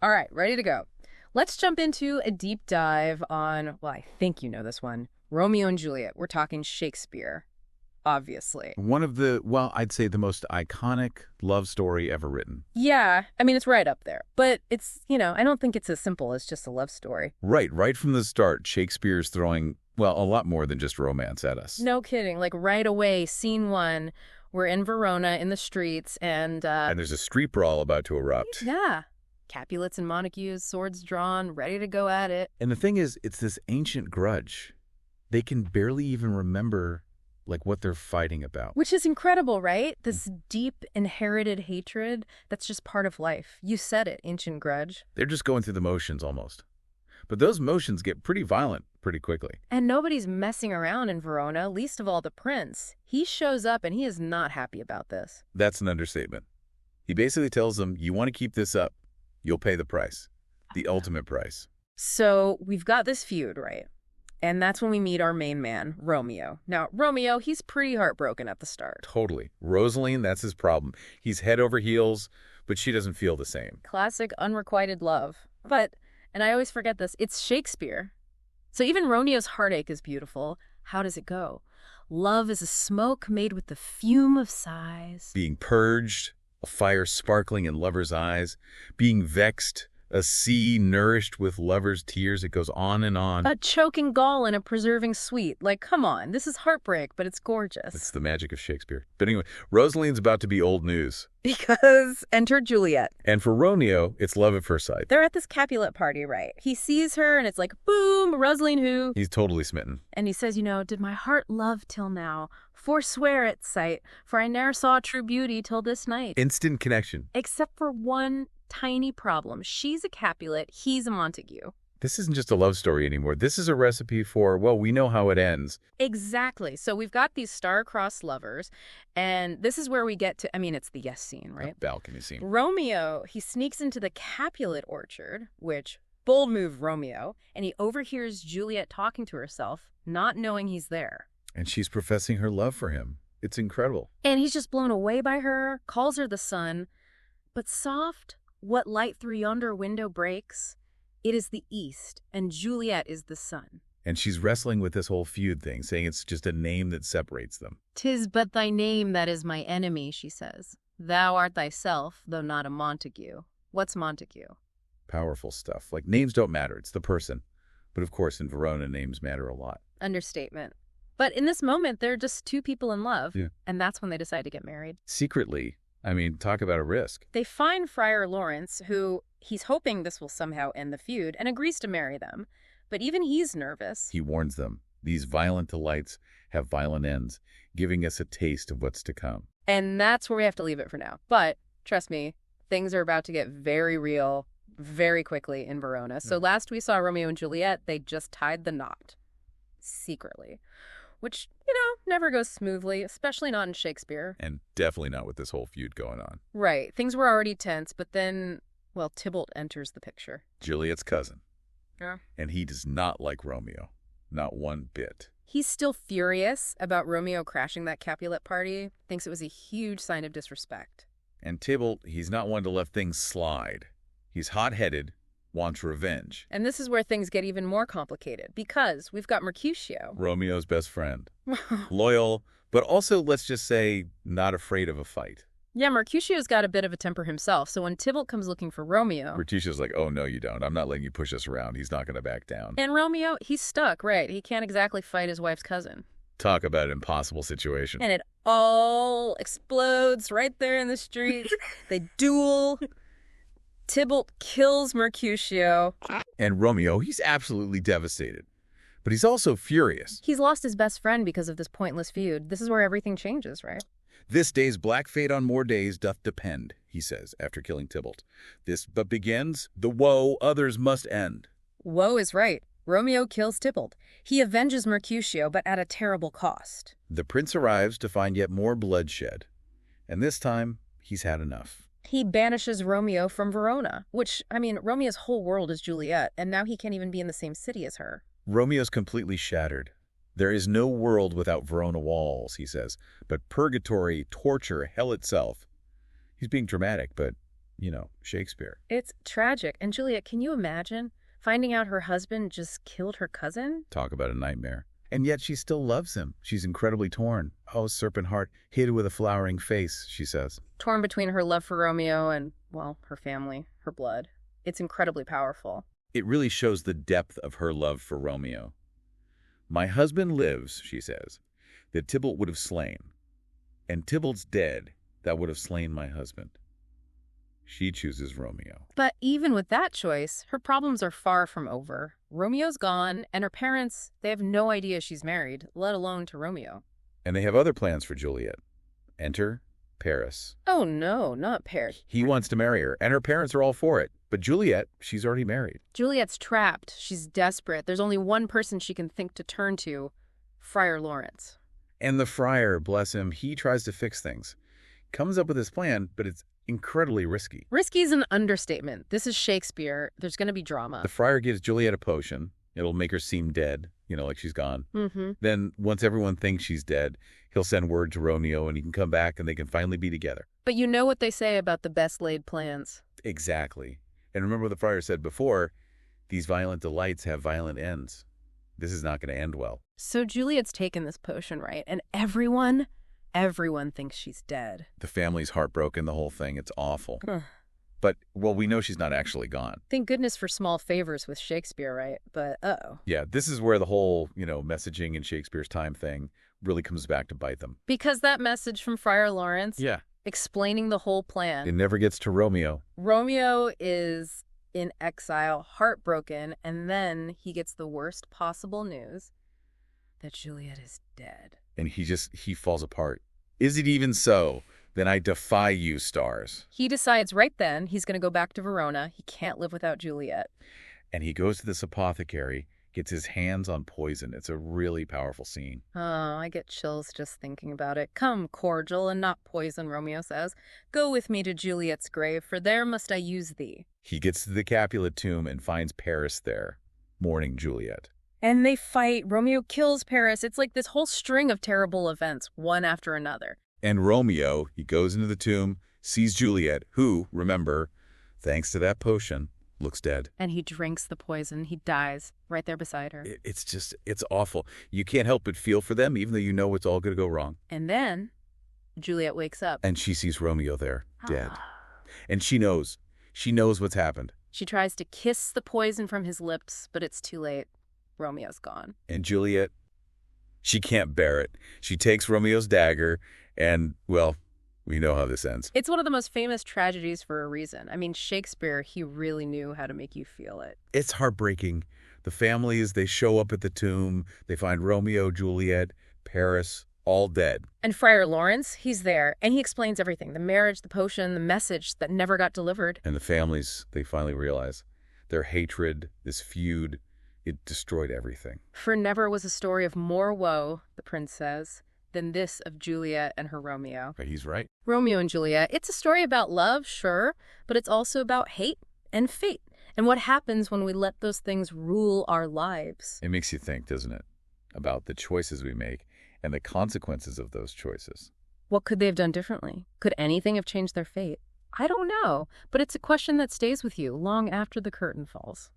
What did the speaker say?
All right, ready to go. Let's jump into a deep dive on, well, I think you know this one, Romeo and Juliet. We're talking Shakespeare, obviously. One of the, well, I'd say the most iconic love story ever written. Yeah, I mean, it's right up there. But I don't think it's as simple as just a love story. Right from the start, Shakespeare's throwing, well, a lot more than just romance at us. No kidding. Like right away, scene one, we're in Verona in the streets And there's a street brawl about to erupt. yeah, Capulets and Montagues, swords drawn, ready to go at it. And the thing is, it's this ancient grudge. They can barely even remember, like, what they're fighting about. Which is incredible, right? This deep inherited hatred that's just part of life. You said it, ancient grudge. They're just going through the motions almost. But those motions get pretty violent pretty quickly. And nobody's messing around in Verona, least of all the prince. He shows up and he is not happy about this. That's an understatement. He basically tells them, you want to keep this up, you'll pay the price. The ultimate price. So we've got this feud, right? And that's when we meet our main man, Romeo. Now, Romeo, he's pretty heartbroken at the start. Totally. Rosaline, that's his problem. He's head over heels, but she doesn't feel the same. Classic unrequited love. But, and I always forget this, it's Shakespeare. So even Romeo's heartache is beautiful. How does it go? Love is a smoke made with the fume of sighs. Being purged, a fire sparkling in lovers' eyes, being vexed, a sea nourished with lovers' tears. It goes on and on. A choking gall and a preserving sweet. Like, come on, this is heartbreak, but it's gorgeous. It's the magic of Shakespeare. But anyway, Rosaline's about to be old news. Because enter Juliet. And for Romeo, it's love at first sight. They're at this Capulet party, right? He sees her and it's like, boom, Rosaline who? He's totally smitten. And he says, did my heart love till now, forswear its sight, for I ne'er saw true beauty till this night. Instant connection. Except for one tiny problem. She's a Capulet, he's a Montague. This isn't just a love story anymore. This is a recipe for, well, we know how it ends. Exactly. So we've got these star-crossed lovers, and this is where we get to, it's the yes scene, right? A balcony scene. Romeo, he sneaks into the Capulet orchard, which, bold move Romeo, and he overhears Juliet talking to herself, not knowing he's there. And she's professing her love for him. It's incredible. And he's just blown away by her, calls her the sun. But soft, what light through yonder window breaks? It is the east, and Juliet is the sun. And she's wrestling with this whole feud thing, saying it's just a name that separates them. 'Tis but thy name that is my enemy, she says. Thou art thyself, though not a Montague. What's Montague? Powerful stuff. Like, names don't matter. It's the person. But of course, in Verona, names matter a lot. Understatement. But in this moment, they're just two people in love, Yeah. And that's when they decide to get married. Secretly, talk about a risk. They find Friar Lawrence, who he's hoping this will somehow end the feud, and agrees to marry them. But even he's nervous. He warns them, these violent delights have violent ends, giving us a taste of what's to come. And that's where we have to leave it for now. But trust me, things are about to get very real very quickly in Verona. So last we saw Romeo and Juliet, they just tied the knot secretly, which, never goes smoothly, especially not in Shakespeare. And definitely not with this whole feud going on. Right. Things were already tense, but then, well, Tybalt enters the picture. Juliet's cousin. Yeah. And he does not like Romeo. Not one bit. He's still furious about Romeo crashing that Capulet party, thinks it was a huge sign of disrespect. And Tybalt, he's not one to let things slide. He's hot-headed, wants revenge. And this is where things get even more complicated, because we've got Mercutio. Romeo's best friend. Loyal, but also, let's just say, not afraid of a fight. Yeah, Mercutio's got a bit of a temper himself, so when Tybalt comes looking for Romeo... Mercutio's like, oh, no, you don't. I'm not letting you push us around. He's not going to back down. And Romeo, he's stuck, right? He can't exactly fight his wife's cousin. Talk about an impossible situation. And it all explodes right there in the street. They duel. Tybalt kills Mercutio. And Romeo, he's absolutely devastated. But he's also furious. He's lost his best friend because of this pointless feud. This is where everything changes, right? This day's black fate on more days doth depend, he says, after killing Tybalt. This but begins, the woe others must end. Woe is right. Romeo kills Tybalt. He avenges Mercutio, but at a terrible cost. The prince arrives to find yet more bloodshed. And this time, he's had enough. He banishes Romeo from Verona, which, Romeo's whole world is Juliet, and now he can't even be in the same city as her. Romeo's completely shattered. There is no world without Verona walls, he says, but purgatory, torture, hell itself. He's being dramatic, but Shakespeare. It's tragic. And Juliet, can you imagine finding out her husband just killed her cousin? Talk about a nightmare. And yet she still loves him. She's incredibly torn. Oh, serpent heart, hid with a flowering face, she says. Torn between her love for Romeo and, well, her family, her blood. It's incredibly powerful. It really shows the depth of her love for Romeo. My husband lives, she says, that Tybalt would have slain. And Tybalt's dead, that would have slain my husband. She chooses Romeo. But even with that choice, her problems are far from over. Romeo's gone, and her parents, they have no idea she's married, let alone to Romeo. And they have other plans for Juliet. Enter Paris. Oh no, not Paris. He wants to marry her, and her parents are all for it. But Juliet, she's already married. Juliet's trapped. She's desperate. There's only one person she can think to turn to, Friar Lawrence. And the friar, bless him, he tries to fix things. Comes up with his plan, but it's incredibly risky. Risky is an understatement. This is Shakespeare. There's going to be drama. The friar gives Juliet a potion. It'll make her seem dead, like she's gone. Mm-hmm. Then, once everyone thinks she's dead, he'll send word to Romeo and he can come back and they can finally be together. But you know what they say about the best laid plans. Exactly. And remember what the friar said before, these violent delights have violent ends. This is not going to end well. So Juliet's taken this potion, right? And everyone thinks she's dead. The family's heartbroken, the whole thing. It's awful. But, well, we know she's not actually gone. Thank goodness for small favors with Shakespeare, right? But, uh-oh. Yeah, this is where the whole, messaging in Shakespeare's time thing really comes back to bite them. Because that message from Friar Lawrence, explaining the whole plan. It never gets to Romeo. Romeo is in exile, heartbroken, and then he gets the worst possible news that Juliet is dead. And he falls apart. Is it even so? Then I defy you, stars. He decides right then he's going to go back to Verona. He can't live without Juliet. And he goes to this apothecary, gets his hands on poison. It's a really powerful scene. Oh, I get chills just thinking about it. Come, cordial and not poison, Romeo says. Go with me to Juliet's grave, for there must I use thee. He gets to the Capulet tomb and finds Paris there, mourning Juliet. And they fight. Romeo kills Paris. It's like this whole string of terrible events, one after another. And Romeo, he goes into the tomb, sees Juliet, who, remember, thanks to that potion, looks dead. And he drinks the poison. He dies right there beside her. It's awful. You can't help but feel for them, even though you know it's all going to go wrong. And then Juliet wakes up. And she sees Romeo there, dead. And she knows what's happened. She tries to kiss the poison from his lips, but it's too late. Romeo's gone. And Juliet, she can't bear it. She takes Romeo's dagger and, well, we know how this ends. It's one of the most famous tragedies for a reason. I mean, Shakespeare, he really knew how to make you feel it. It's heartbreaking. The families, they show up at the tomb. They find Romeo, Juliet, Paris, all dead. And Friar Lawrence, he's there, and he explains everything. The marriage, the potion, the message that never got delivered. And the families, they finally realize their hatred, this feud, it destroyed everything. For never was a story of more woe, the prince says, than this of Juliet and her Romeo. But he's right. Romeo and Juliet, it's a story about love, sure, but it's also about hate and fate and what happens when we let those things rule our lives. It makes you think, doesn't it, about the choices we make and the consequences of those choices. What could they have done differently? Could anything have changed their fate? I don't know, but it's a question that stays with you long after the curtain falls.